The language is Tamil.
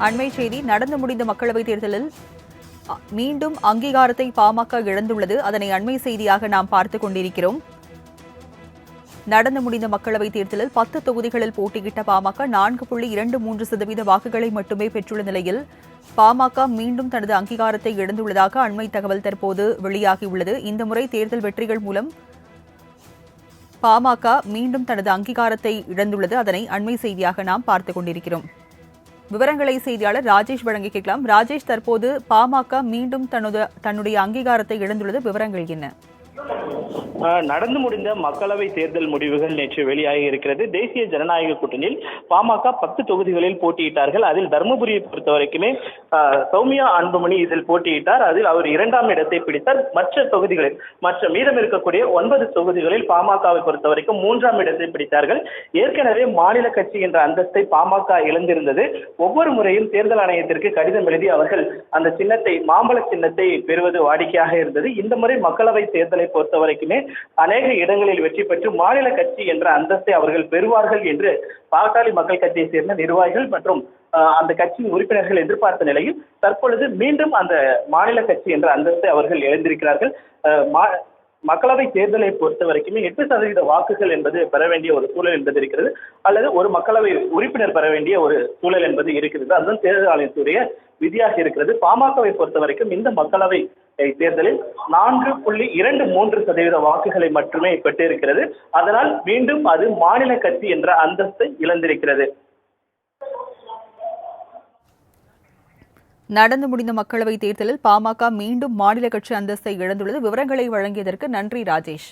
அண்மை செய்தி நடந்து முடிந்த மக்களவைத் தேர்தலில் மீண்டும் அங்கீகாரத்தை பாமக இழந்துள்ளது. அதனை அண்மை செய்தியாக நாம் பார்த்துக் கொண்டிருக்கிறோம். நடந்து முடிந்த மக்களவைத் தேர்தலில் 10 தொகுதிகளில் போட்டியிட்ட பாமக 4.23% வாக்குகளை மட்டுமே பெற்றுள்ள நிலையில் பாமக மீண்டும் தனது அங்கீகாரத்தை இழந்துள்ளதாக அண்மை தகவல் தற்போது வெளியாகியுள்ளது. இந்த முறை தேர்தல் வெற்றிகள் மூலம் பாமக மீண்டும் தனது அங்கீகாரத்தை இழந்துள்ளது. அதனை அண்மை செய்தியாக நாம் பார்த்துக் கொண்டிருக்கிறோம். விவரங்களை செய்தியாளர் ராஜேஷ் வழங்கி கேட்கலாம். ராஜேஷ், தற்போது பாமக மீண்டும் தன்னுடைய அங்கீகாரத்தை இழந்துள்ளது, விவரங்கள் என்ன? நடந்து முடிந்த மக்களவை தேர்தல் முடிவுகள் நேற்று வெளியாகி இருக்கிறது. தேசிய ஜனநாயக கூட்டணியில் பாமக 10 தொகுதிகளில் போட்டியிட்டார்கள். அதில் தர்மபுரியை பொறுத்தவரைக்குமே சௌமியா அன்புமணி இதில் போட்டியிட்டார். அதில் அவர் 2ஆம் இடத்தை பிடித்தார். மற்ற தொகுதிகளில் மீதம் இருக்கக்கூடிய 9 தொகுதிகளில் பாமகவை பொறுத்தவரைக்கும் 3ஆம் இடத்தை பிடித்தார்கள். ஏற்கனவே மாநில கட்சி என்ற அந்தஸ்தை பாமக இழந்திருந்தது. ஒவ்வொரு முறையும் தேர்தல் ஆணையத்திற்கு கடிதம் எழுதி அவர்கள் அந்த சின்னத்தை, மாம்பழ சின்னத்தை பெறுவது வாடிக்கையாக இருந்தது. இந்த முறை மக்களவை தேர்தலை பொறுத்தவரைக்குமே அநேக இடங்களில் வெற்றி பெற்று மாநில கட்சி என்ற அந்தஸ்தை அவர்கள் பெறுவார்கள் என்று பாட்டாளி மக்கள் கட்சியை சேர்ந்த நிர்வாகிகள் மற்றும் அந்த கட்சியின் உறுப்பினர்கள் எதிர்பார்த்த நிலையில் தற்பொழுது மீண்டும் அந்த மாநில கட்சி என்ற அந்தஸ்தை அவர்கள் இழந்திருக்கிறார்கள். மக்களவை தேர்தலை பொறுத்த வரைக்குமே 8% வாக்குகள் என்பது பெற வேண்டிய ஒரு சூழல் என்பது இருக்கிறது, அல்லது ஒரு மக்களவை உறுப்பினர் பெற வேண்டிய ஒரு சூழல் என்பது இருக்கிறது. அதுதான் தேர்தல் ஆணையத்துடைய விதியாக இருக்கிறது. பாமகவை பொறுத்த வரைக்கும் இந்த மக்களவை தேர்தலில் 4.23% வாக்குகளை மட்டுமே பெற்றிருக்கிறது. அதனால் மீண்டும் அது மாநில கட்சி என்ற அந்தஸ்தை இழந்திருக்கிறது. நடந்து முடிந்த மக்களவைத் தேர்தலில் பாமக மீண்டும் மாநில கட்சி அந்தஸ்தை இழந்துள்ளது. விவரங்களை வழங்கியதற்கு நன்றி ராஜேஷ்.